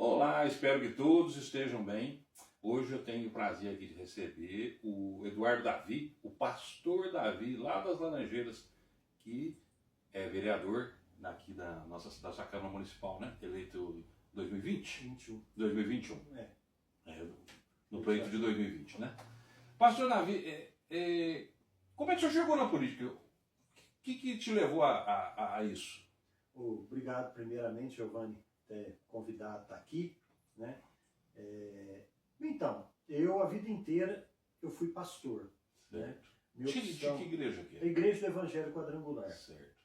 Olá, espero que todos estejam bem. Hoje eu tenho o prazer aqui de receber o Eduardo Davi, o pastor Davi, lá das Laranjeiras, que é vereador aqui da nossa Câmara Municipal, né? Eleito 2020? 2021. No pleito de 2020, né? Pastor Davi, como é que o senhor chegou na política? O que te levou a isso? Obrigado, primeiramente, Giovanni, ter convidado a estar aqui, né? Então, a vida inteira, eu fui pastor. Certo. Né? De que igreja que é? A Igreja do Evangelho Quadrangular. Certo.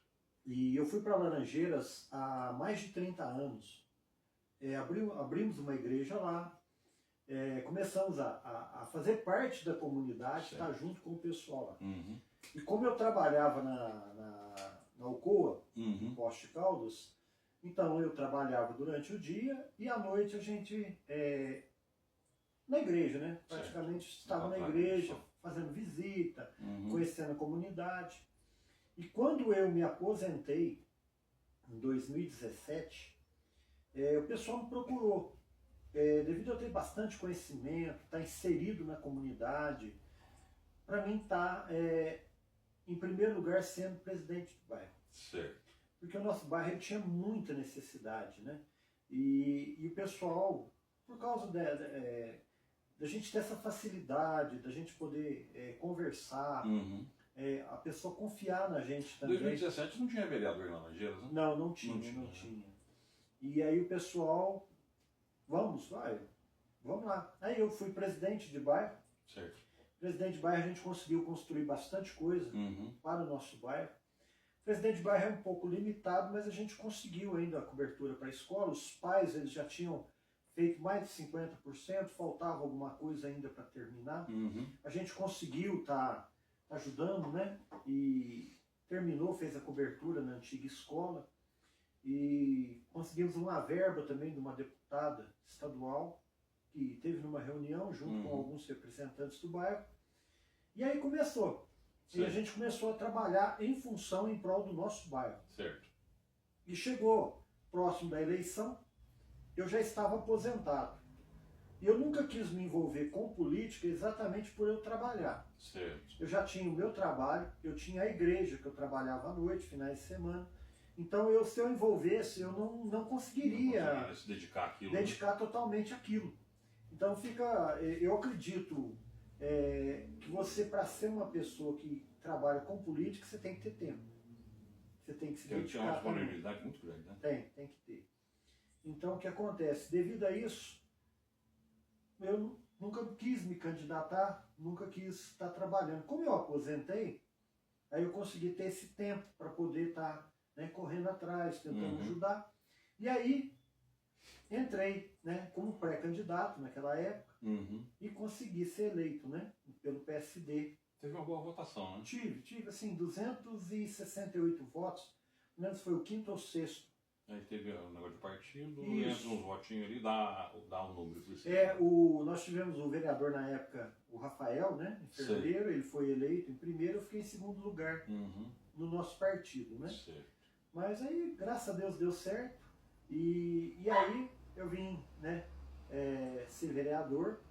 E eu fui para Laranjeiras há mais de 30 anos. Abrimos uma igreja lá, começamos a fazer parte da comunidade, estar junto com o pessoal lá. Uhum. E como eu trabalhava na Alcoa, no Posto de Caldas, então eu trabalhava durante o dia e à noite a gente na igreja, né? Praticamente estava na igreja, fazendo visita, conhecendo a comunidade. E quando eu me aposentei, em 2017, o pessoal me procurou. Devido a eu ter bastante conhecimento, estar inserido na comunidade, para mim estar, em primeiro lugar, sendo presidente do bairro. Certo. Porque o nosso bairro ele tinha muita necessidade, né? E o pessoal, por causa da gente ter essa facilidade, da gente poder conversar, a pessoa confiar na gente também. Em 2017 não tinha vereador em Laranjeiras, né? Não tinha. E aí o pessoal, vamos lá. Aí eu fui presidente de bairro. Certo. Presidente de bairro, a gente conseguiu construir bastante coisa para o nosso bairro. Presidente de bairro é um pouco limitado, mas a gente conseguiu ainda a cobertura para a escola. Os pais eles já tinham feito mais de 50%, faltava alguma coisa ainda para terminar. A gente conseguiu estar ajudando, né? E terminou, fez a cobertura na antiga escola. E conseguimos uma verba também de uma deputada estadual, que teve numa reunião junto com alguns representantes do bairro. E aí começou. Certo. E a gente começou a trabalhar em função, em prol do nosso bairro. Certo. E chegou próximo da eleição, eu já estava aposentado. E eu nunca quis me envolver com política exatamente por eu trabalhar. Certo. Eu já tinha o meu trabalho, eu tinha a igreja que eu trabalhava à noite, finais de semana. Então, se eu envolvesse, eu não conseguiria se dedicar àquilo, dedicar totalmente àquilo. Então, eu acredito que você, para ser uma pessoa que trabalha com política, você tem que ter tempo. Você tem que se dedicar. Tem uma disponibilidade muito grande, né? Tem que ter. Então, o que acontece? Devido a isso, eu nunca quis me candidatar, nunca quis estar trabalhando. Como eu aposentei, aí eu consegui ter esse tempo para poder estar correndo atrás, tentando ajudar. E aí, entrei como pré-candidato naquela época e consegui ser eleito pelo PSD. Teve uma boa votação, né? Tive assim, 268 votos, menos foi o 5º ou 6º. Aí teve o negócio de partido, entra uns votinhos ali, dá um número. Nós tivemos o vereador na época, o Rafael, em fevereiro, ele foi eleito em primeiro, eu fiquei em segundo lugar no nosso partido, Certo. Mas aí, graças a Deus, deu certo. E aí eu vim ser vereador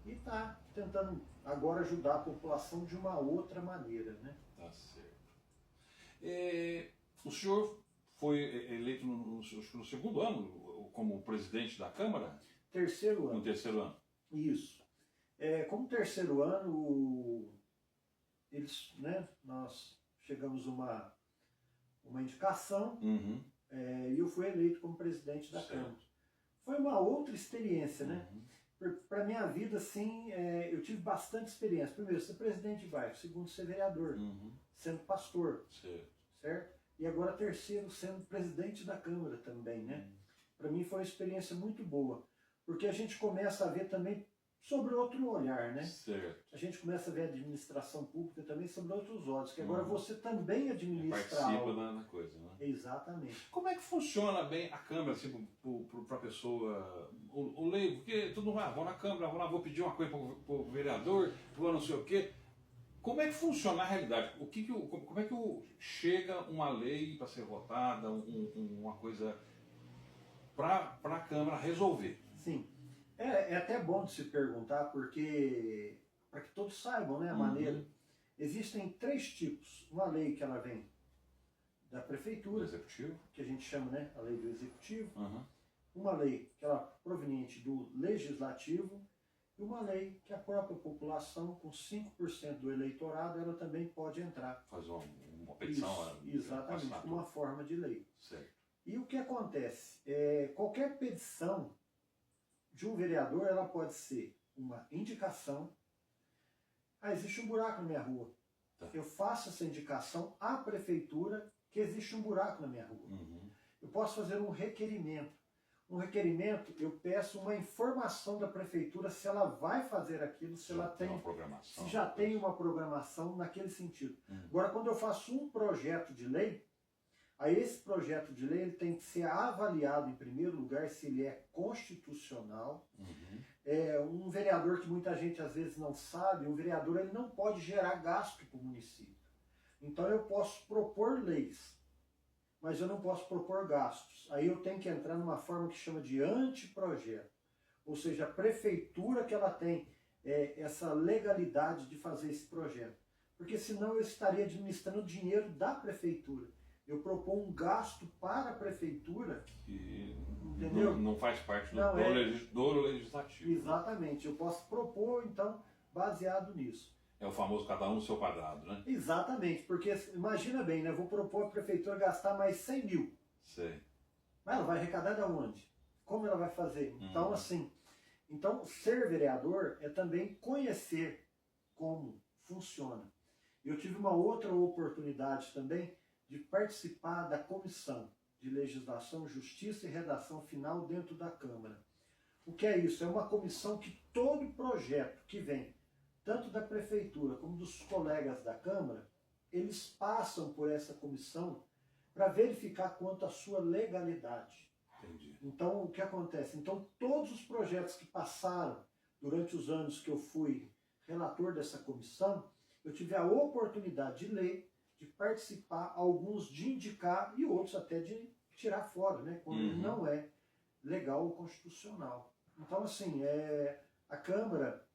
e tá tentando agora ajudar a população de uma outra maneira, Tá certo. O senhor foi eleito no segundo ano como presidente da Câmara? Terceiro ano. No terceiro ano. Isso. Como terceiro ano, nós chegamos uma indicação e eu fui eleito como presidente da Câmara. Foi uma outra experiência, Para minha vida, assim, eu tive bastante experiência. Primeiro, ser presidente de bairro. Segundo, ser vereador. Sendo pastor. Certo? E agora, terceiro, sendo presidente da Câmara também, Para mim foi uma experiência muito boa. Porque a gente começa a ver também sobre outro olhar, Certo. A gente começa a ver a administração pública também sobre outros olhos, que agora você também administra participa da coisa, Exatamente. Como é que funciona bem a Câmara, assim, para a pessoa, o leigo? Porque todo mundo vou na Câmara, vou pedir uma coisa para o vereador, vou não sei o quê. Como é que funciona na realidade? Como é que chega uma lei para ser votada, uma coisa para a Câmara resolver. Sim. É até bom de se perguntar, porque para que todos saibam, né, a maneira. Existem 3 tipos. Uma lei que ela vem da prefeitura, Executivo, que a gente chama, né, a lei do executivo. Uma lei que ela é proveniente do legislativo e uma lei que a própria população, com 5% do eleitorado, ela também pode entrar. Fazer uma petição. Isso, exatamente, uma forma de lei. Certo. E o que acontece? Qualquer petição de um vereador, ela pode ser uma indicação. Existe um buraco na minha rua. Tá. Eu faço essa indicação à prefeitura que existe um buraco na minha rua. Eu posso fazer um requerimento. Um requerimento, eu peço uma informação da prefeitura se ela vai fazer aquilo, se ela tem uma programação, se já tem uma programação naquele sentido. Agora, quando eu faço um projeto de lei, aí esse projeto de lei ele tem que ser avaliado em primeiro lugar se ele é constitucional. Um vereador, que muita gente às vezes não sabe, um vereador ele não pode gerar gasto para o município. Então eu posso propor leis, mas eu não posso propor gastos. Aí eu tenho que entrar numa forma que chama de anteprojeto. Ou seja, a prefeitura que ela tem essa legalidade de fazer esse projeto. Porque senão eu estaria administrando o dinheiro da prefeitura. Eu proponho um gasto para a prefeitura. Que entendeu? Não faz parte do legislativo. Exatamente. Eu posso propor, então, baseado nisso. É o famoso cada um no seu quadrado, né? Exatamente, porque imagina bem, né? Eu vou propor a prefeitura gastar mais 100 mil. Sei. Mas ela vai arrecadar de onde? Como ela vai fazer? Então, assim, ser vereador é também conhecer como funciona. Eu tive uma outra oportunidade também de participar da Comissão de Legislação, Justiça e Redação Final dentro da Câmara. O que é isso? É uma comissão que todo projeto que vem, tanto da Prefeitura como dos colegas da Câmara, eles passam por essa comissão para verificar quanto à sua legalidade. Entendi. Então, o que acontece? Então, todos os projetos que passaram durante os anos que eu fui relator dessa comissão, eu tive a oportunidade de ler, de participar, alguns de indicar e outros até de tirar fora, né? Quando ele não é legal ou constitucional. Então, assim, a Câmara,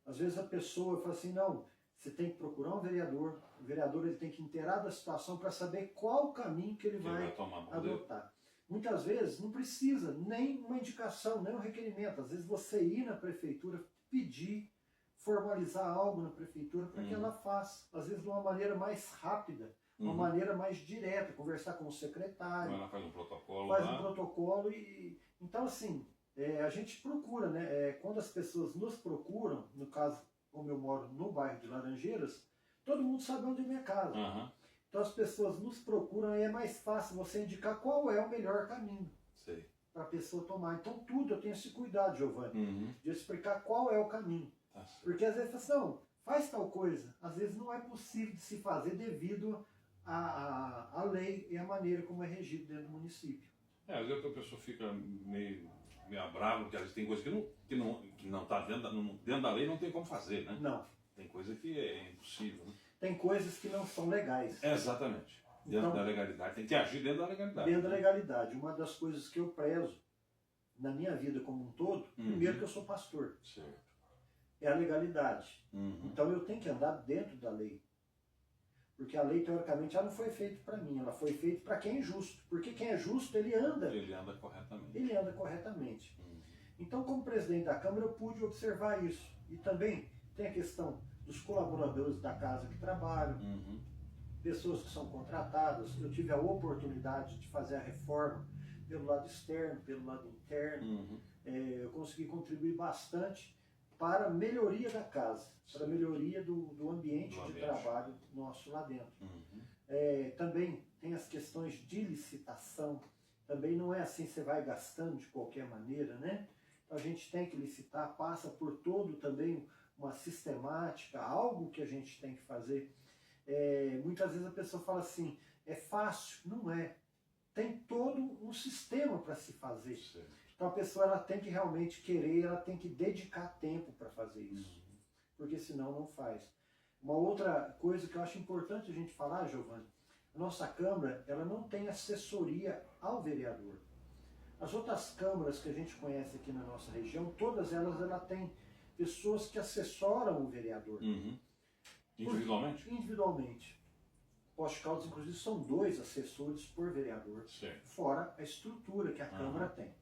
às vezes a pessoa fala assim, não, você tem que procurar um vereador, o vereador ele tem que inteirar da situação para saber qual o caminho que ele vai adotar. Muitas vezes não precisa nem uma indicação, nem um requerimento. Às vezes você ir na prefeitura, pedir, formalizar algo na prefeitura para que ela faça. Às vezes de uma maneira mais rápida, uma maneira mais direta, conversar com o secretário. Ela faz um protocolo. Faz um protocolo e... Então, assim, a gente procura, né? Quando as pessoas nos procuram, no caso, como eu moro no bairro de Laranjeiras, todo mundo sabe onde é minha casa. Então as pessoas nos procuram e é mais fácil você indicar qual é o melhor caminho para a pessoa tomar. Então tudo eu tenho esse cuidado, Giovanni, de explicar qual é o caminho. Porque às vezes fala assim, não, faz tal coisa. Às vezes não é possível de se fazer devido à lei e à maneira como é regido dentro do município. Às vezes a pessoa fica meio brava, porque às vezes tem coisa que não está dentro da lei, não tem como fazer, né? Não. Tem coisa que é impossível, né? Tem coisas que não são legais. Exatamente. Dentro da legalidade. Tem que agir dentro da legalidade. Dentro da legalidade. Uma das coisas que eu prezo na minha vida como um todo, primeiro que eu sou pastor. Certo. É a legalidade. Então eu tenho que andar dentro da lei. Porque a lei, teoricamente, ela não foi feita para mim, ela foi feita para quem é justo. Porque quem é justo, ele anda corretamente. Ele anda corretamente. Então, como presidente da Câmara, eu pude observar isso. E também tem a questão dos colaboradores da casa que trabalham, pessoas que são contratadas. Eu tive a oportunidade de fazer a reforma pelo lado externo, pelo lado interno. Eu consegui contribuir bastante para a melhoria da casa, para a melhoria do ambiente de trabalho nosso lá dentro. Também tem as questões de licitação. Também não é assim, você vai gastando de qualquer maneira, né? Então a gente tem que licitar, passa por todo também uma sistemática, algo que a gente tem que fazer. Muitas vezes a pessoa fala assim, é fácil? Não é. Tem todo um sistema para se fazer. Então a pessoa ela tem que realmente querer, ela tem que dedicar tempo para fazer isso. Porque senão não faz. Uma outra coisa que eu acho importante a gente falar, Giovanni, a nossa Câmara ela não tem assessoria ao vereador. As outras câmaras que a gente conhece aqui na nossa região, todas elas têm pessoas que assessoram o vereador. Individualmente? Individualmente. Poste Caldas, inclusive, são 2 assessores por vereador, certo. Fora a estrutura que a Câmara tem.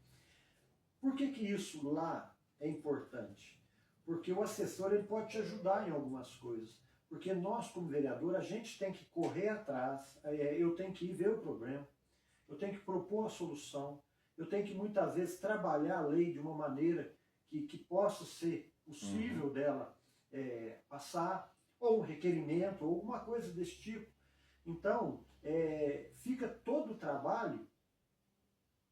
Por que isso lá é importante? Porque o assessor ele pode te ajudar em algumas coisas. Porque nós, como vereador, a gente tem que correr atrás, eu tenho que ir ver o problema, eu tenho que propor a solução, eu tenho que muitas vezes trabalhar a lei de uma maneira que possa ser possível dela passar, ou um requerimento, ou alguma coisa desse tipo. Então, fica todo o trabalho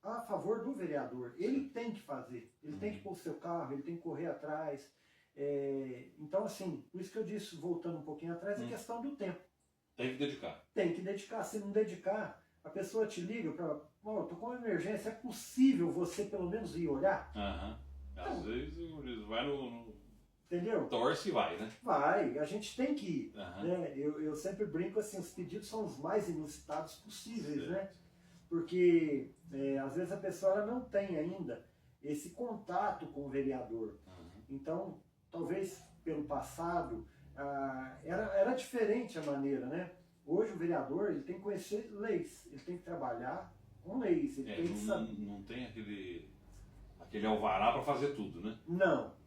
a favor do vereador. Ele tem que fazer, ele tem que pôr o seu carro, ele tem que correr atrás. Então, assim, por isso que eu disse, voltando um pouquinho atrás, a questão do tempo. Tem que dedicar. Tem que dedicar. Se não dedicar, a pessoa te liga para, eu tô com uma emergência, é possível você pelo menos ir olhar? Às vezes vai no... Entendeu? Torce e vai, né? Vai, a gente tem que ir. Né? Eu sempre brinco assim, os pedidos são os mais inusitados possíveis, né? Porque às vezes a pessoa ela não tem ainda esse contato com o vereador. Então, talvez pelo passado, era diferente a maneira, né? Hoje o vereador ele tem que conhecer leis, ele tem que trabalhar com leis. Ele tem que saber. Não tem aquele alvará para fazer tudo, né? Não.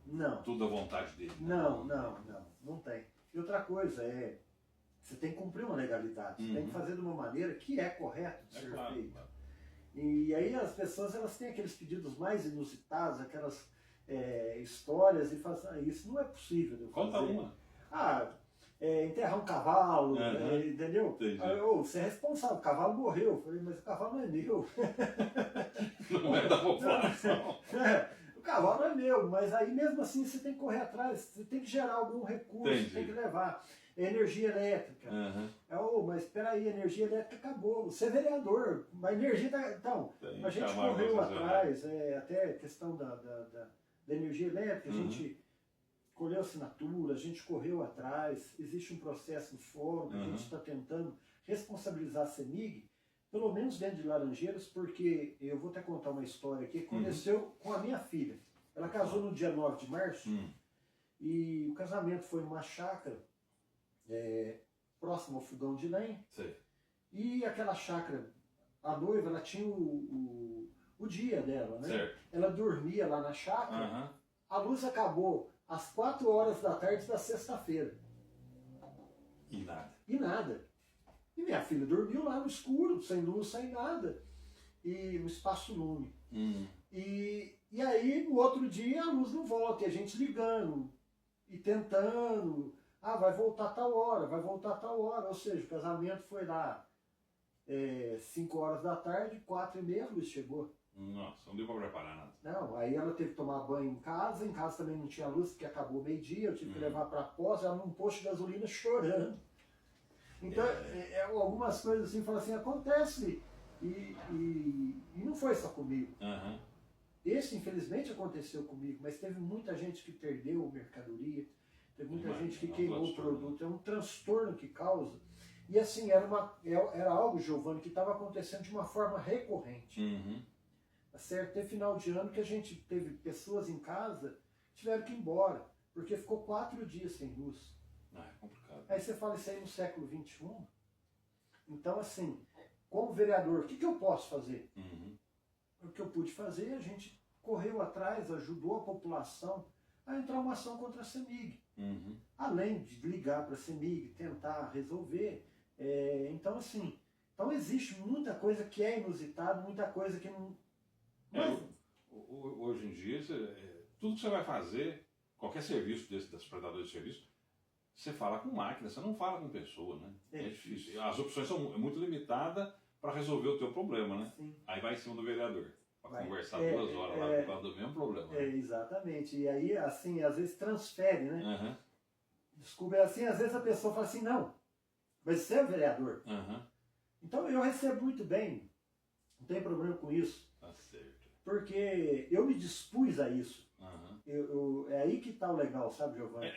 Tudo à vontade dele. Não tem. E outra coisa você tem que cumprir uma legalidade, você tem que fazer de uma maneira que é correta de ser feita. Claro. E aí as pessoas elas têm aqueles pedidos mais inusitados, aquelas histórias e fazem, isso não é possível de eu fazer. Conta uma. Enterrar um cavalo, entendeu? Você é responsável, o cavalo morreu. Eu falei, mas o cavalo não é meu. Não é da população. O cavalo não é meu, mas aí mesmo assim você tem que correr atrás, você tem que gerar algum recurso, você tem que levar. Energia elétrica. Mas espera aí, a energia elétrica acabou. Você é vereador, mas a energia tá... Então, a gente correu atrás, até a questão da energia elétrica, a gente colheu assinatura, a gente correu atrás, existe um processo no fórum que a gente está tentando responsabilizar a CEMIG, pelo menos dentro de Laranjeiras, porque eu vou até contar uma história aqui que aconteceu com a minha filha. Ela casou no dia 9 de março e o casamento foi numa chácara próximo ao fogão de lenha. E aquela chácara, a noiva, ela tinha o dia dela, né? Certo. Ela dormia lá na chácara, a luz acabou às 4 horas da tarde da sexta-feira. E nada. E minha filha dormiu lá no escuro, sem luz, sem nada, e no espaço lume. E aí, no outro dia, a luz não volta, e a gente ligando, e tentando, vai voltar tal hora, ou seja, o casamento foi lá 5 horas da tarde, 4h30 a luz chegou. Nossa, não deu para preparar nada. Não, aí ela teve que tomar banho em casa também não tinha luz, porque acabou meio-dia, eu tive que levar para a posse, ela num posto de gasolina chorando. Então, algumas coisas assim, fala assim, acontece, e não foi só comigo. Esse, infelizmente, aconteceu comigo, mas teve muita gente que perdeu mercadoria, teve muita gente que queimou o produto, é um transtorno que causa. E assim, era algo, Giovanni, que estava acontecendo de uma forma recorrente. Certo? Até final de ano que a gente teve pessoas em casa que tiveram que ir embora, porque ficou 4 dias sem luz. É complicado. Aí você fala isso aí no século XXI. Então, assim, como vereador, o que eu posso fazer? O que eu pude fazer, a gente correu atrás, ajudou a população a entrar uma ação contra a CEMIG. Além de ligar para a CEMIG, tentar resolver. Então, assim, existe muita coisa que é inusitada, muita coisa que não... Hoje em dia, tudo que você vai fazer, qualquer serviço das prestadoras de serviço, você fala com máquina, você não fala com pessoa, né? É difícil. As opções são muito limitadas para resolver o teu problema, né? Sim. Aí vai em cima do vereador, para conversar 2 horas lá por causa do mesmo problema. Né? Exatamente. E aí, assim, às vezes transfere, né? Desculpa, assim, às vezes a pessoa fala assim, não, mas você é o vereador. Então eu recebo muito bem, não tem problema com isso. Tá certo. Porque eu me dispus a isso. É aí que está o legal, sabe, Giovanni?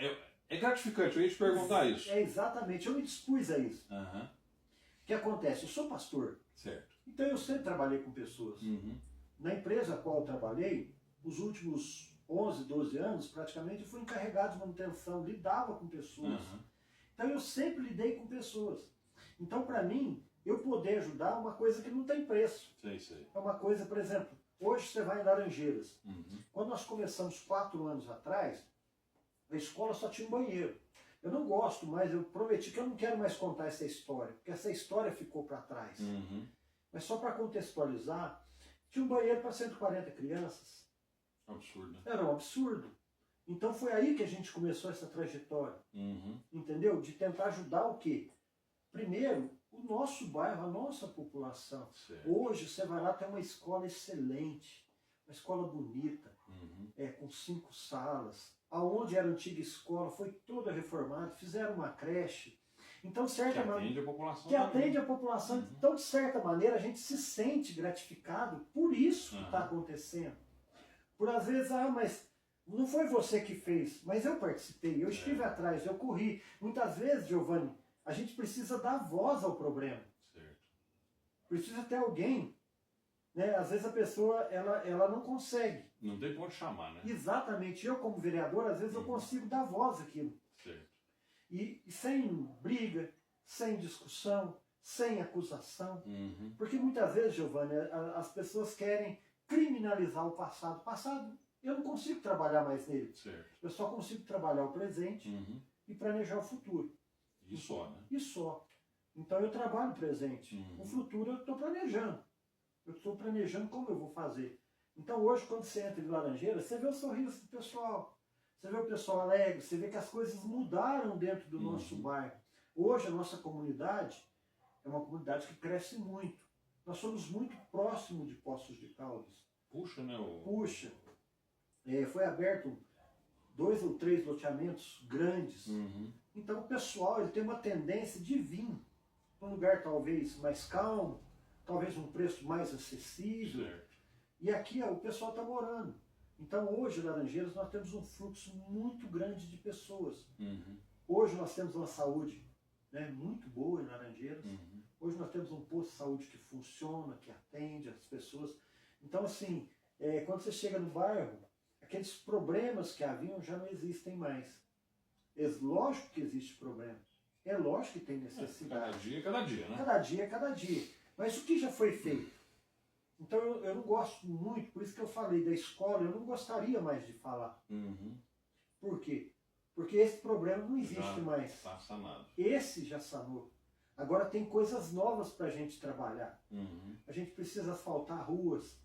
É gratificante, eu ia te perguntar isso. Exatamente, eu me dispus a isso. O que acontece? Eu sou pastor. Certo. Então eu sempre trabalhei com pessoas. Na empresa a qual eu trabalhei, os últimos 11, 12 anos, praticamente, eu fui encarregado de manutenção, lidava com pessoas. Então eu sempre lidei com pessoas. Então, para mim, eu poder ajudar é uma coisa que não tem preço. Sei. É uma coisa, por exemplo, hoje você vai em Laranjeiras. Quando nós começamos 4 anos atrás, a escola só tinha um banheiro. Eu não gosto mais, eu prometi que eu não quero mais contar essa história, porque essa história ficou para trás. Mas só para contextualizar, tinha um banheiro para 140 crianças. Absurdo. Era um absurdo. Então foi aí que a gente começou essa trajetória. Entendeu? De tentar ajudar o quê? Primeiro, o nosso bairro, a nossa população. Certo. Hoje você vai lá, tem uma escola excelente, uma escola bonita, com 5 salas. Aonde era a antiga escola, foi toda reformada, fizeram uma creche. Então, Que atende a população. Que atende a população. Então, de certa maneira, a gente se sente gratificado por isso que está acontecendo. Por às vezes, mas não foi você que fez, mas eu participei, eu estive atrás, eu corri. Muitas vezes, Giovanni, a gente precisa dar voz ao problema. Certo. Precisa ter alguém, né? Às vezes a pessoa ela não consegue. Não tem como chamar, né? Exatamente. Eu, como vereador, às vezes eu consigo dar voz àquilo. Certo. E sem briga, sem discussão, sem acusação. Porque muitas vezes, Giovanni, as pessoas querem criminalizar o passado. O passado, eu não consigo trabalhar mais nele. Certo. Eu só consigo trabalhar o presente e planejar o futuro. E só, né? E só. Então eu trabalho o presente. O futuro eu estou planejando. Eu estou planejando como eu vou fazer. Então hoje, quando você entra em Laranjeiras, você vê o sorriso do pessoal. Você vê o pessoal alegre, você vê que as coisas mudaram dentro do nosso bairro. Hoje a nossa comunidade é uma comunidade que cresce muito. Nós somos muito próximos de Poços de Caldas. Puxa, né? Puxa. Foi aberto 2 ou 3 loteamentos grandes. Então o pessoal ele tem uma tendência de vir para um lugar talvez mais calmo, talvez um preço mais acessível. Certo. E aqui o pessoal está morando. Então hoje, em Laranjeiras, nós temos um fluxo muito grande de pessoas. Hoje nós temos uma saúde, né, muito boa em Laranjeiras. Hoje nós temos um posto de saúde que funciona, que atende as pessoas. Então assim, quando você chega no bairro, aqueles problemas que haviam já não existem mais. É lógico que existe problema. É lógico que tem necessidade. Cada dia é cada dia, né? Cada dia é cada dia. Mas o que já foi feito? Então eu não gosto muito, por isso que eu falei da escola, eu não gostaria mais de falar. Por quê? Porque esse problema não existe mais. Está sanado. Esse já sanou. Agora tem coisas novas para a gente trabalhar. A gente precisa asfaltar ruas,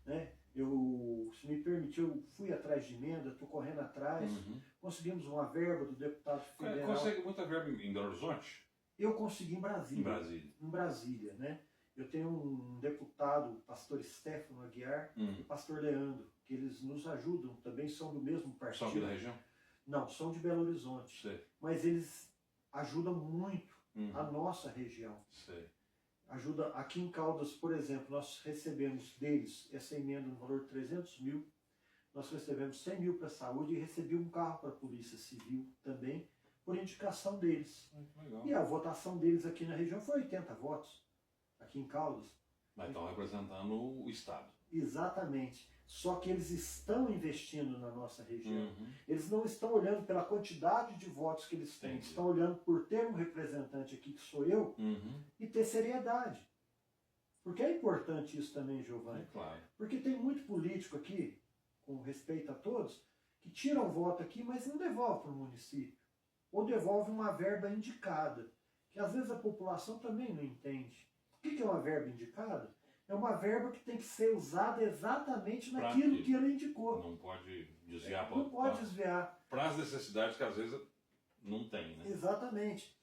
né? Se me permitiu, eu fui atrás de emenda, estou correndo atrás. Conseguimos uma verba do deputado federal. Consegue muita verba em Belo Horizonte? Eu consegui em Brasília. Em Brasília, né? Eu tenho um deputado, pastor Stefano Aguiar, e o pastor Leandro, que eles nos ajudam, também são do mesmo partido. São aqui da região? Não, são de Belo Horizonte. Sei. Mas eles ajudam muito a nossa região. Sei. Ajuda aqui em Caldas, por exemplo, nós recebemos deles essa emenda no valor de 300 mil, nós recebemos 100 mil para a saúde e recebi um carro para a Polícia Civil também, por indicação deles. Legal. E a votação deles aqui na região foi 80 votos, aqui em Caldas. Mas estão representando o Estado. Exatamente. Só que eles estão investindo na nossa região. Eles não estão olhando pela quantidade de votos que eles têm. Entendi. Estão olhando por ter um representante aqui, que sou eu, e ter seriedade. Porque é importante isso também, Giovanni. É claro. Porque tem muito político aqui, com respeito a todos, que tiram voto aqui, mas não devolve para o município. Ou devolve uma verba indicada, que às vezes a população também não entende. O que é uma verba indicada? É uma verba que tem que ser usada exatamente naquilo que ele indicou. Não pode desviar. Não pode desviar. Para as necessidades que às vezes não tem, né? Exatamente.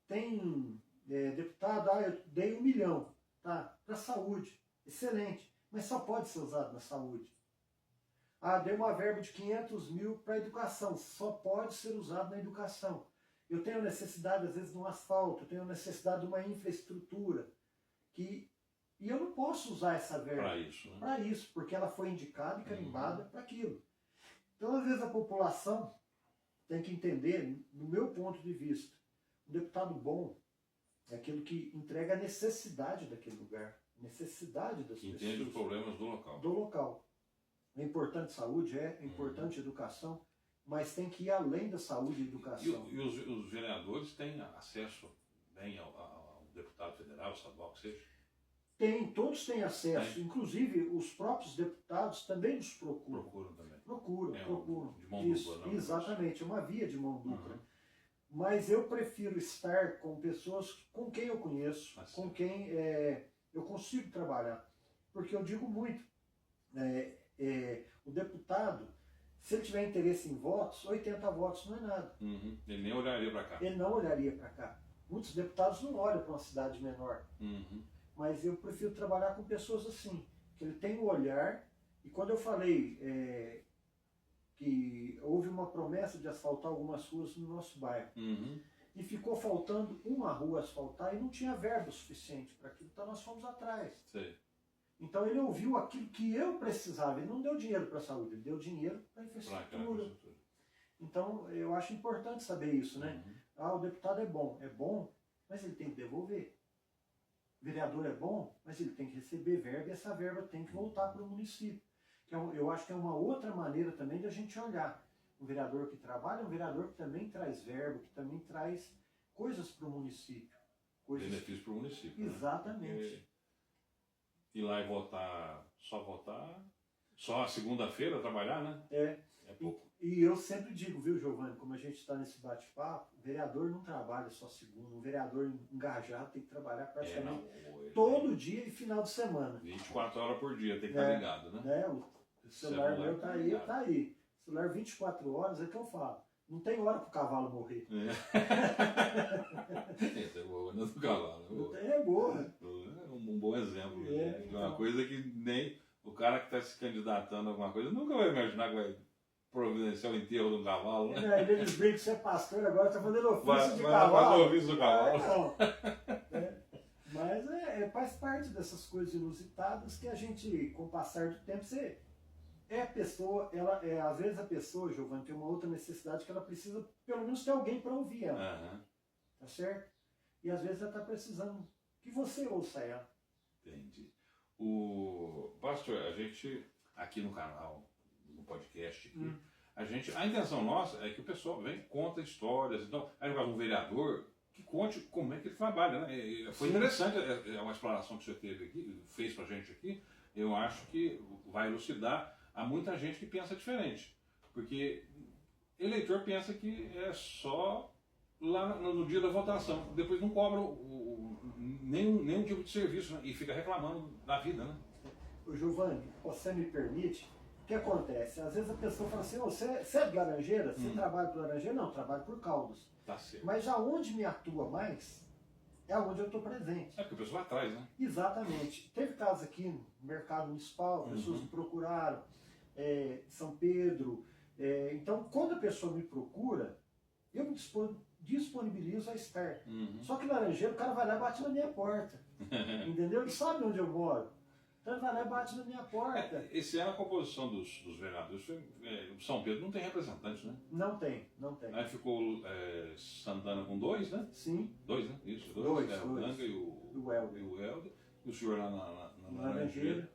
Tem deputado, eu dei 1 milhão, tá? Para saúde. Excelente. Mas só pode ser usado na saúde. Dei uma verba de 500 mil para educação. Só pode ser usado na educação. Eu tenho necessidade, às vezes, de um asfalto. Eu tenho necessidade de uma infraestrutura. E eu não posso usar essa verba para isso, né? Para isso, porque ela foi indicada e carimbada para aquilo. Então, às vezes, a população tem que entender, no meu ponto de vista, um deputado bom é aquele que entrega a necessidade daquele lugar. necessidade das pessoas. Entende os problemas do local. Do local. É importante saúde, é importante educação, mas tem que ir além da saúde e educação. E os vereadores têm acesso bem ao deputado federal, estadual, que seja? Todos têm acesso, inclusive os próprios deputados também nos procuram. Procuram também. Procuram. De mão dupla, não? Exatamente, é uma via de mão dupla. Mas eu prefiro estar com pessoas com quem eu conheço, com quem eu consigo trabalhar. Porque eu digo muito, o deputado, se ele tiver interesse em votos, 80 votos não é nada. Ele nem olharia para cá. Ele não olharia para cá. Muitos deputados não olham para uma cidade menor. Mas eu prefiro trabalhar com pessoas assim, que ele tem o olhar. E quando eu falei que houve uma promessa de asfaltar algumas ruas no nosso bairro, e ficou faltando uma rua asfaltar e não tinha verba suficiente para aquilo, então nós fomos atrás. Sei. Então ele ouviu aquilo que eu precisava, ele não deu dinheiro para a saúde, ele deu dinheiro para a infraestrutura. Então eu acho importante saber isso, né? O deputado é bom, mas ele tem que devolver. O vereador é bom, mas ele tem que receber verba e essa verba tem que voltar para o município. Eu acho que é uma outra maneira também de a gente olhar. Um vereador que trabalha é um vereador que também traz verba, que também traz coisas para o município. Benefício para o município. Exatamente. Ir lá e só a segunda-feira trabalhar, né? É pouco. E eu sempre digo, viu, Giovanni, como a gente está nesse bate-papo, o vereador não trabalha só segunda, um vereador engajado tem que traballar praticamente todo dia e final de semana. 24 horas por dia, tem que estar ligado, né? O celular meu tá aí. O celular 24 horas é que eu falo. Não tem hora para o cavalo morrer. Essa é boa, não é do cavalo. É boa. É um bom exemplo. De uma coisa que nem o cara que está se candidatando a alguma coisa nunca vai imaginar que vai providenciar o enterro de um cavalo. Né? Eles brincam que você é pastor, agora está fazendo ofício de cavalo. Vai ofício do cavalo. Mas faz parte dessas coisas inusitadas que a gente, com o passar do tempo, você... a pessoa, às vezes a pessoa, Giovanni, tem uma outra necessidade que ela precisa, pelo menos, ter alguém para ouvir ela. Tá certo? E às vezes ela está precisando que você ouça ela. Entendi. Pastor, a gente, aqui no canal, no podcast aqui, a intenção nossa é que o pessoal vem e conta histórias. Então, aí no caso, um vereador que conte como é que ele trabalha, né? Foi interessante uma explanação que você teve aqui, fez pra gente aqui. Eu acho que vai elucidar a muita gente que pensa diferente. Porque eleitor pensa que é só lá no dia da votação. Depois não cobra nenhum tipo de serviço, né? E fica reclamando da vida, né? Ô Giovanni, você me permite? O que acontece? Às vezes a pessoa fala assim, você é de Laranjeira? Você trabalha por Laranjeira? Não, trabalho por Caldas. Tá certo. Mas aonde me atua mais é onde eu estou presente. É porque a pessoa vai atrás, né? Exatamente. Teve casos aqui no mercado municipal, pessoas me procuraram, São Pedro. Então, quando a pessoa me procura, eu me disponibilizo a estar. Só que Laranjeira, o cara vai lá e bate na minha porta. Entendeu? Ele sabe onde eu moro. Então ele vai lá e bate na minha porta. Esse ano a composição dos vereadores, São Pedro não tem representante, né? Não tem. Aí ficou Santana com 2, né? Sim. 2, né? Isso, 2. O Blanca e o Helder. E o senhor lá na Laranjeira.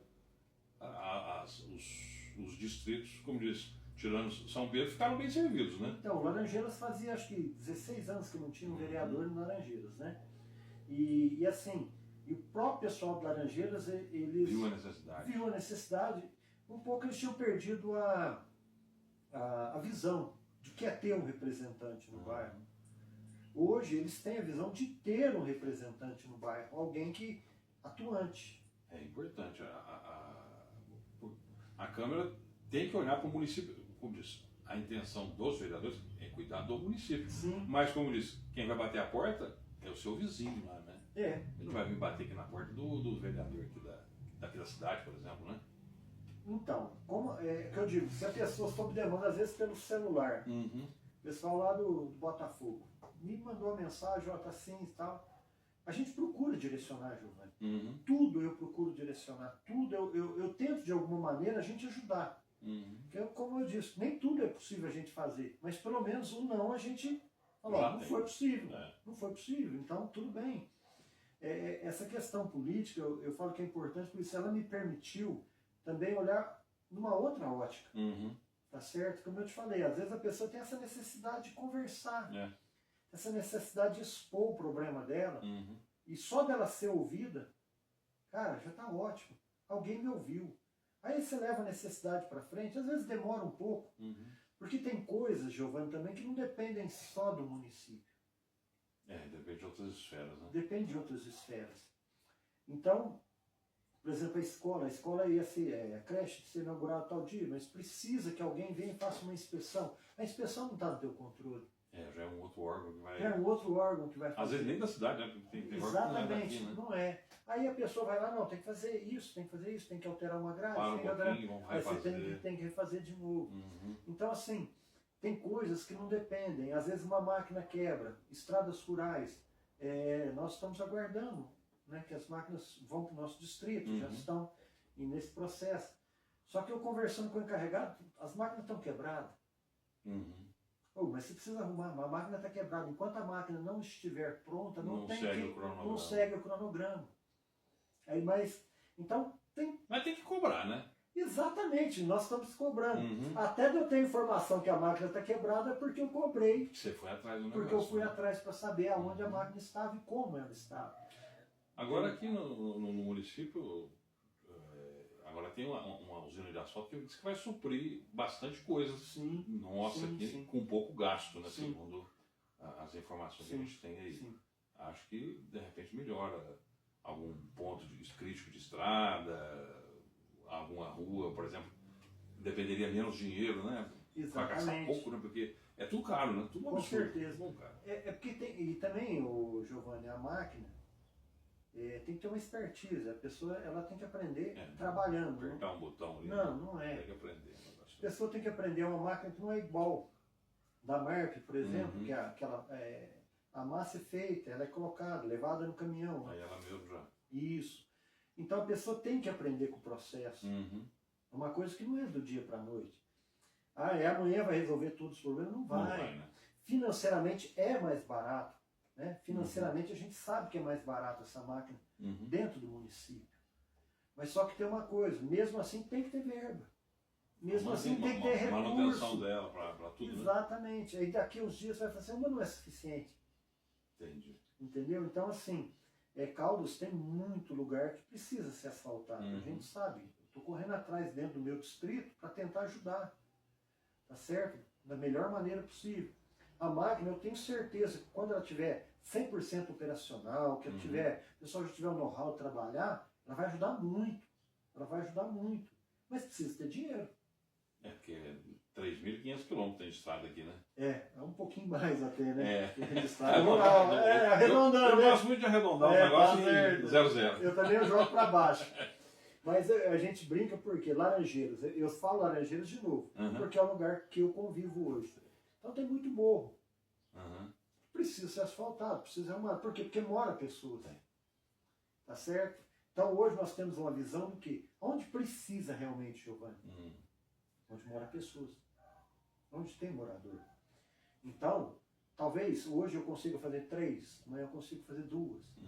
Os distritos, como diz, tirando São Pedro, ficaram bem servidos, né? Então, Laranjeiras fazia acho que 16 anos que não tinha um vereador em Laranjeiras, né? E assim, e o próprio pessoal de Laranjeiras, eles... Viu a necessidade. Um pouco eles tinham perdido a visão de que é ter um representante no bairro. Hoje eles têm a visão de ter um representante no bairro, alguém que atuante. É importante. A Câmara tem que olhar para o município, como diz, a intenção dos vereadores é cuidar do município. Sim. Mas, como diz, quem vai bater a porta é o seu vizinho lá, né? Ele não vai vir bater aqui na porta do vereador aqui da cidade, por exemplo, né? Então, como que eu digo, se a pessoa sob demanda, às vezes pelo celular, o pessoal lá do Botafogo me mandou uma mensagem, tá assim e tal. A gente procura direcionar, Giovanni. Tudo eu procuro direcionar, tudo eu tento de alguma maneira a gente ajudar. Como eu disse, nem tudo é possível a gente fazer, mas pelo menos o não a gente falou, não foi possível, não foi possível, então tudo bem. essa questão política, eu falo que é importante, porque isso ela me permitiu também olhar numa outra ótica. Tá certo? Como eu te falei, às vezes a pessoa tem essa necessidade de conversar, essa necessidade de expor o problema dela, e só dela ser ouvida, cara, já tá ótimo. Alguém me ouviu. Aí você leva a necessidade para frente, às vezes demora um pouco, porque tem coisas, Giovanni, também que não dependem só do município. Depende de outras esferas, né? Depende de outras esferas. Então, por exemplo, a escola ia ser, a creche ia ser inaugurada tal dia, mas precisa que alguém venha e faça uma inspeção. A inspeção não está no teu controle. Já é um outro órgão que vai... É um outro órgão que vai fazer. Às vezes nem da cidade, né? Tem Exatamente, órgão que não é. Aí a pessoa vai lá, não, tem que fazer isso, tem que alterar uma grade, aí você tem que refazer de novo. Então, assim, tem coisas que não dependem. Às vezes uma máquina quebra, estradas rurais. Nós estamos aguardando, né, que as máquinas vão para o nosso distrito, já estão nesse processo. Só que eu conversando com o encarregado, as máquinas estão quebradas. Mas você precisa arrumar, a máquina está quebrada. Enquanto a máquina não estiver pronta, não segue o cronograma. Então tem... Mas tem que cobrar, né? Exatamente, nós estamos cobrando. Até de eu ter informação que a máquina está quebrada é porque eu cobrei. Você foi atrás do negócio. Porque eu fui atrás para saber aonde a máquina estava e como ela estava. Agora aqui no município, agora tem uma usina de asfalto que diz que vai suprir bastante coisa. Aqui com pouco gasto, né? Segundo as informações que a gente tem aí. Acho que de repente melhora algum ponto crítico de estrada, alguma rua, por exemplo, dependeria menos dinheiro, né? Vai gastar pouco, né? Porque é tudo caro, né? Tudo com absurdo. certeza. Tudo caro. Porque tem, e também, Giovanni, a máquina tem que ter uma expertise. A pessoa ela tem que aprender trabalhando. Apertar um botão ali. Não é. Tem que aprender. A pessoa tem que aprender uma máquina que não é igual da Merck, por exemplo, que a massa é feita, ela é colocada, levada no caminhão. Aí ela mesmo já. Isso. Então a pessoa tem que aprender com o processo. É uma coisa que não é do dia para a noite. Amanhã vai resolver todos os problemas? Não vai. Não vai, né? Financeiramente é mais barato. Né? Financeiramente a gente sabe que é mais barato essa máquina dentro do município. Mas só que tem uma coisa, mesmo assim tem que ter verba. Mesmo assim tem que ter recurso. Manutenção dela para tudo. Exatamente. Aí daqui uns dias vai falar assim, mas não é suficiente. Entendi. Entendeu? Então assim, Caldas tem muito lugar que precisa ser asfaltado. A gente sabe. Estou correndo atrás dentro do meu distrito para tentar ajudar. Tá certo? Da melhor maneira possível. A máquina, eu tenho certeza que quando ela estiver 100% operacional, que o pessoal já tiver o know-how de trabalhar, ela vai ajudar muito. Ela vai ajudar muito. Mas precisa ter dinheiro. Porque 3.500 quilômetros tem de estrada aqui, né? É um pouquinho mais até, né? Tem de estrada. Arredondando, eu gosto muito de arredondar o negócio 0,0. Eu também jogo para baixo. Mas a gente brinca porque Laranjeiras, eu falo Laranjeiras de novo, porque é o lugar que eu convivo hoje. Então tem muito morro. Precisa ser asfaltado, precisa arrumar. Por quê? Porque mora pessoas. Tá certo? Então hoje nós temos uma visão do que? Onde precisa realmente, Giovanni? Onde mora pessoas. Onde tem morador. Então, talvez hoje eu consiga fazer 3, amanhã eu consigo fazer 2.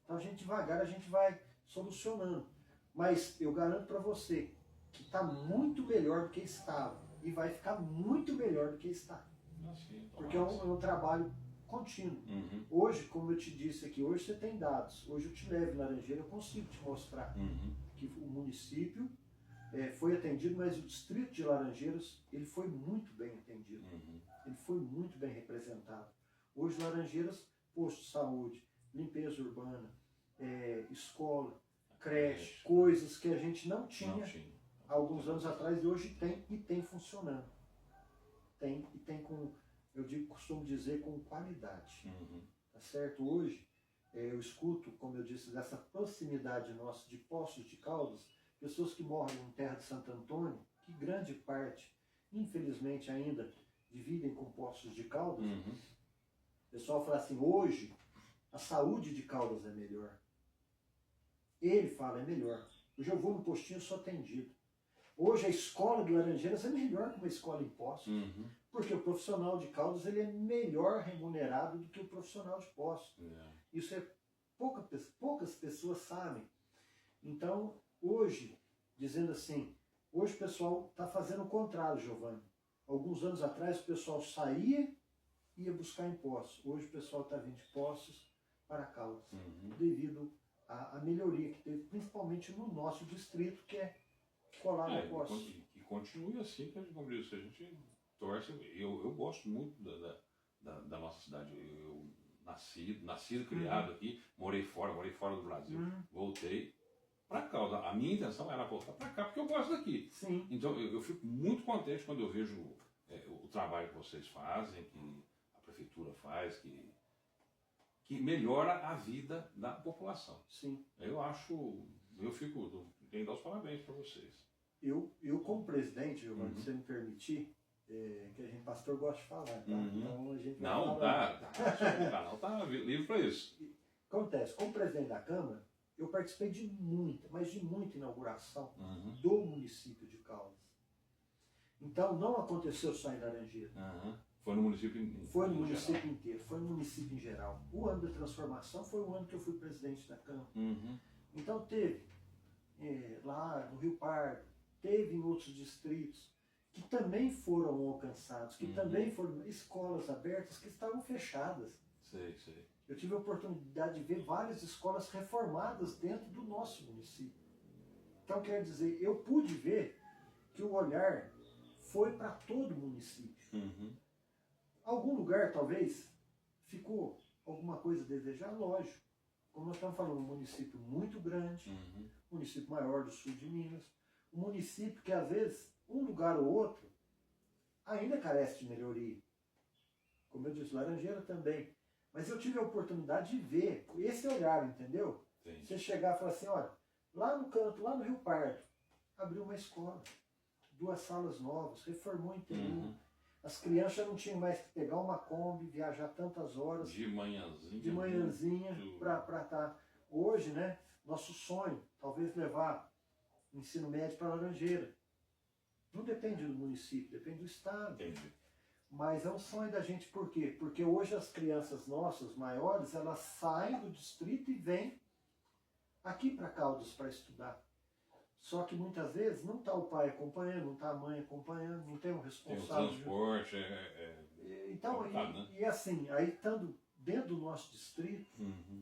Então a gente devagar, a gente vai solucionando. Mas eu garanto para você que está muito melhor do que estava. E vai ficar muito melhor do que está. Porque é um trabalho contínuo. Hoje, como eu te disse aqui, hoje você tem dados. Hoje eu te levo em Laranjeira, eu consigo te mostrar que o município foi atendido, mas o distrito de Laranjeiras ele foi muito bem atendido. Ele foi muito bem representado. Hoje Laranjeiras, posto de saúde, limpeza urbana, escola, creche, coisas que a gente não tinha há alguns anos atrás e hoje tem e tem funcionando. Tem e tem com, costumo dizer, com qualidade. Tá certo? Hoje eu escuto, como eu disse, dessa proximidade nossa de Poços de Caldas, pessoas que moram em terra de Santo Antônio, que grande parte, infelizmente ainda, dividem com Poços de Caldas. O pessoal fala assim, hoje a saúde de Caldas é melhor. Ele fala, é melhor. Hoje eu vou no postinho e sou atendido. Hoje a escola de Laranjeiras é melhor que uma escola em Poços. Porque o profissional de Caldas ele é melhor remunerado do que o profissional de Poços. Isso é poucas pessoas sabem. Então, hoje, dizendo assim, hoje o pessoal está fazendo o contrário, Giovanni. Alguns anos atrás o pessoal saía e ia buscar em Poços. Hoje o pessoal está vindo de Poços para Caldas, devido à melhoria que teve, principalmente no nosso distrito, que é colado a Poços. E continue assim, como disse, a gente torce. Eu gosto muito da nossa cidade. Eu nascido, criado aqui, morei fora do Brasil, voltei para cá. A minha intenção era voltar para cá, porque eu gosto daqui. Sim. Então eu fico muito contente quando eu vejo o trabalho que vocês fazem, que a prefeitura faz, que melhora a vida da população. Sim. Eu fico, tenho que dar os parabéns para vocês. Eu como presidente, Giovanni, se você me permitir, que a gente, pastor, gosta de falar, tá? Então a gente vai Não, o canal tá livre para isso. Acontece, como presidente da Câmara, eu participei de muita inauguração do município de Caldas. Então não aconteceu só em Laranjeira. Foi no município inteiro? Foi no município inteiro, foi no município em geral. O ano da transformação foi o ano que eu fui presidente da Câmara. Então teve lá no Rio Pardo, teve em outros distritos, que também foram alcançados, que também foram escolas abertas que estavam fechadas. Sei. Eu tive a oportunidade de ver várias escolas reformadas dentro do nosso município. Então, quer dizer, eu pude ver que o olhar foi para todo o município. Algum lugar, talvez, ficou alguma coisa a desejar, lógico. Como nós estamos falando, um município muito grande, município maior do sul de Minas, um município que, às vezes, um lugar ou outro, ainda carece de melhoria. Como eu disse, Laranjeira também. Mas eu tive a oportunidade de ver esse olhar, entendeu? Entendi. Você chegar e falar assim, olha, lá no canto, lá no Rio Pardo, abriu uma escola, 2 salas novas, reformou inteiro. As crianças não tinham mais que pegar uma Kombi, viajar tantas horas. De manhãzinha para estar. Hoje, né, nosso sonho, talvez levar o ensino médio para Laranjeira. Não depende do município, depende do estado. Entendi. Mas é um sonho da gente, por quê? Porque hoje as crianças nossas, maiores, elas saem do distrito e vêm aqui para Caldas para estudar. Só que muitas vezes não está o pai acompanhando, não está a mãe acompanhando, não tem um responsável. Tem o transporte, Então, e assim, aí estando dentro do nosso distrito,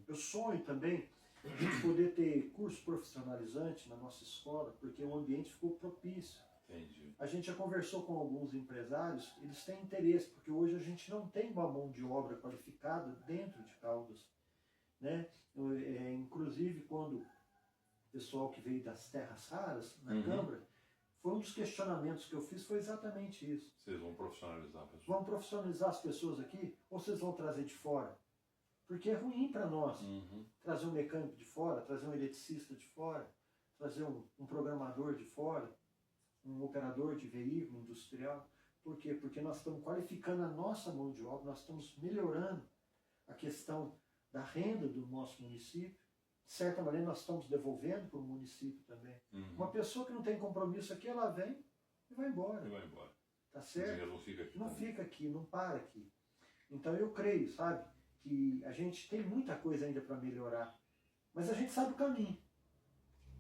eu sonho também de poder ter curso profissionalizante na nossa escola, porque o ambiente ficou propício. Entendi. A gente já conversou com alguns empresários, eles têm interesse, porque hoje a gente não tem uma mão de obra qualificada dentro de Caldas. Né? Inclusive, quando o pessoal que veio das terras raras na Câmara, foi um dos questionamentos que eu fiz, foi exatamente isso. Vocês vão profissionalizar a pessoa? Vão profissionalizar as pessoas aqui, ou vocês vão trazer de fora? Porque é ruim para nós trazer um mecânico de fora, trazer um eletricista de fora, trazer um programador de fora, um operador de veículo industrial. Por quê? Porque nós estamos qualificando a nossa mão de obra, nós estamos melhorando a questão da renda do nosso município. De certa maneira, nós estamos devolvendo para o município também. Uma pessoa que não tem compromisso aqui, ela vem e vai embora. Tá certo? Não fica aqui. Não fica aqui, não para aqui. Então eu creio, sabe, que a gente tem muita coisa ainda para melhorar. Mas a gente sabe o caminho.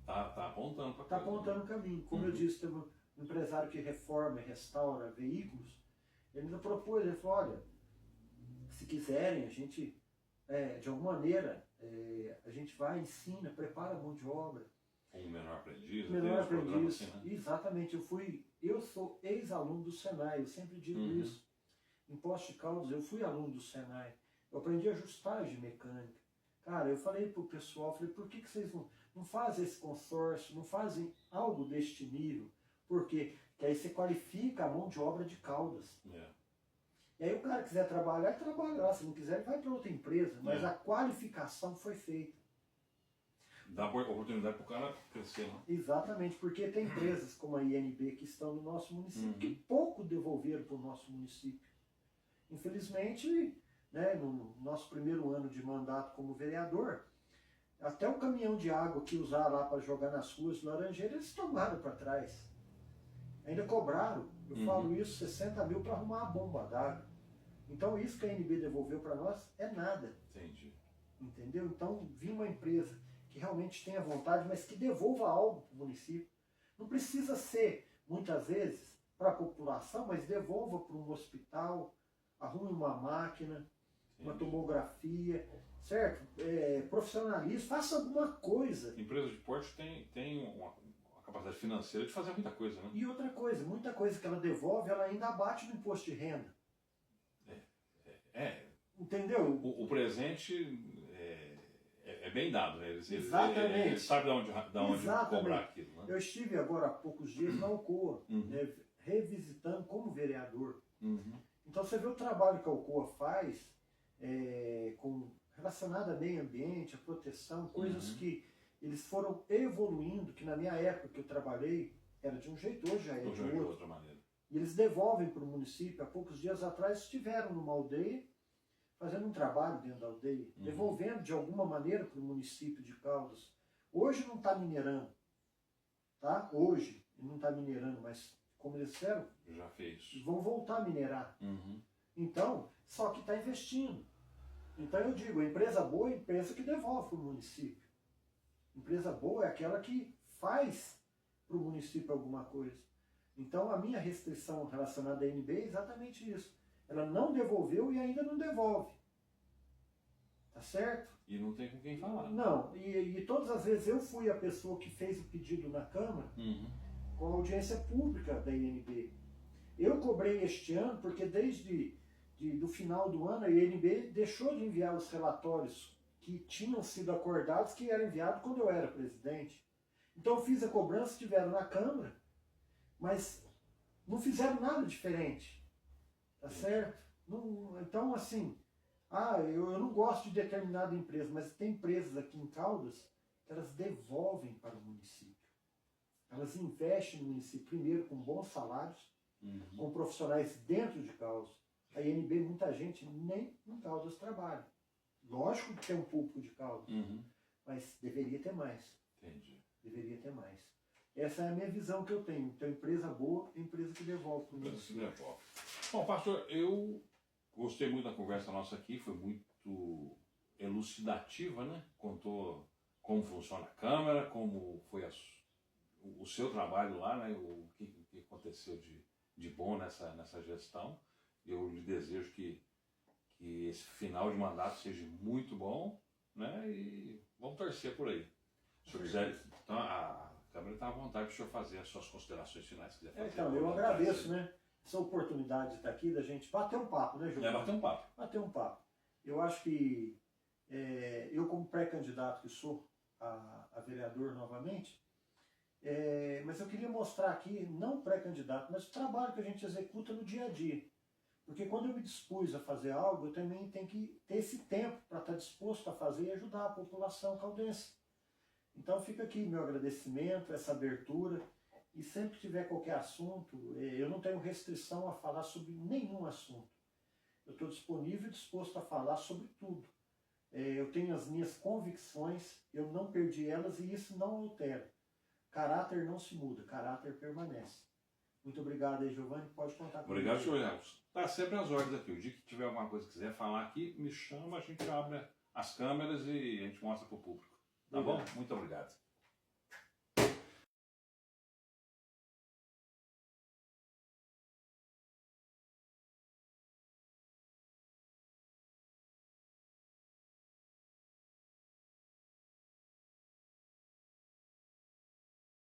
Tá apontando para Tá apontando o caminho. Como eu disse, teve um empresário que reforma e restaura veículos. Ele ainda propôs, ele falou, olha, se quiserem, a gente, de alguma maneira, a gente vai, ensina, prepara a mão de obra. Um menor aprendiz. Menor aprendiz, assim, né? Exatamente. Eu sou ex-aluno do Senai, eu sempre digo isso. Em Poços de Caldas, eu fui aluno do Senai. Eu aprendi ajustagem mecânica. Cara, eu falei pro pessoal, por que vocês não fazem esse consórcio, não fazem algo deste nível? Por quê? Porque aí você qualifica a mão de obra de Caldas. E aí o cara quiser trabalhar, ele trabalha lá. Se não quiser, ele vai para outra empresa. Mas a qualificação foi feita. Dá oportunidade para o cara crescer, né? Exatamente, porque tem empresas como a INB que estão no nosso município, que pouco devolveram para o nosso município. Infelizmente, né, no nosso primeiro ano de mandato como vereador, até o caminhão de água que usaram lá para jogar nas ruas de Laranjeira, eles tomaram para trás. Ainda cobraram, eu falo isso, 60 mil para arrumar a bomba d'água. Então isso que a ANB devolveu para nós é nada. Entendi. Entendeu? Então, vir uma empresa que realmente tenha vontade, mas que devolva algo para o município. Não precisa ser, muitas vezes, para a população, mas devolva para um hospital, arrume uma máquina, uma tomografia, certo? Profissionalize, faça alguma coisa. Empresa de porte tem uma capacidade financeira de fazer muita coisa, né? E outra coisa, muita coisa que ela devolve, ela ainda abate no imposto de renda. Entendeu? O presente é bem dado, né? Exatamente. Ele sabe de onde cobrar aquilo, né? Eu estive agora há poucos dias na Alcoa, né, revisitando como vereador. Então você vê o trabalho que a Alcoa faz relacionado ao meio ambiente, à proteção, coisas que eles foram evoluindo, que na minha época que eu trabalhei era de um jeito, hoje já é de outra maneira. E eles devolvem para o município. Há poucos dias atrás estiveram numa aldeia, fazendo um trabalho dentro da aldeia, devolvendo de alguma maneira para o município de Caldas. Hoje não está minerando, tá? Hoje não está minerando, mas como eles disseram, já fez. Vão voltar a minerar. Então, só que está investindo. Então eu digo, a empresa boa é a empresa que devolve para o município. Empresa boa é aquela que faz para o município alguma coisa. Então a minha restrição relacionada à NB é exatamente isso. Ela não devolveu e ainda não devolve. Tá certo? E não tem com quem falar. Não, e todas as vezes eu fui a pessoa que fez o pedido na Câmara com a audiência pública da INB. Eu cobrei este ano porque desde do final do ano a INB deixou de enviar os relatórios que tinham sido acordados, que eram enviados quando eu era presidente. Então eu fiz a cobrança, estiveram na Câmara, mas não fizeram nada diferente. Tá certo? Não, então, assim, eu não gosto de determinada empresa, mas tem empresas aqui em Caldas que elas devolvem para o município. Elas investem no município, primeiro, com bons salários, com profissionais dentro de Caldas. A INB, muita gente nem em Caldas trabalha. Lógico que tem um público de Caldas, mas deveria ter mais. Entendi. Deveria ter mais. Essa é a minha visão que eu tenho. Então, empresa boa é empresa que devolve para o município. Bom, pastor, eu gostei muito da conversa nossa aqui, foi muito elucidativa, né? Contou como funciona a Câmara, como foi o seu trabalho lá, né? O que aconteceu de bom nessa gestão. Eu lhe desejo que esse final de mandato seja muito bom, né? E vamos torcer por aí. Se o senhor quiser, então, a Câmara está à vontade de o senhor fazer as suas considerações finais. Se quiser fazer, então, eu agradeço, né? Essa oportunidade de estar aqui, da gente bater um papo, né, Gilberto? Bater um papo. Bater um papo. Eu acho que eu, como pré-candidato que sou a vereador novamente, mas eu queria mostrar aqui, não pré-candidato, mas o trabalho que a gente executa no dia a dia. Porque quando eu me dispus a fazer algo, eu também tenho que ter esse tempo para estar disposto a fazer e ajudar a população caldense. Então fica aqui meu agradecimento, essa abertura. E sempre que tiver qualquer assunto, eu não tenho restrição a falar sobre nenhum assunto. Eu estou disponível e disposto a falar sobre tudo. Eu tenho as minhas convicções, eu não perdi elas e isso não altera. Caráter não se muda, caráter permanece. Muito obrigado aí, Giovanni, pode contar comigo. Obrigado, senhor Nelson. Está sempre às ordens aqui. O dia que tiver alguma coisa que quiser falar aqui, me chama, a gente abre as câmeras e a gente mostra para o público. Tá bom? Muito obrigado.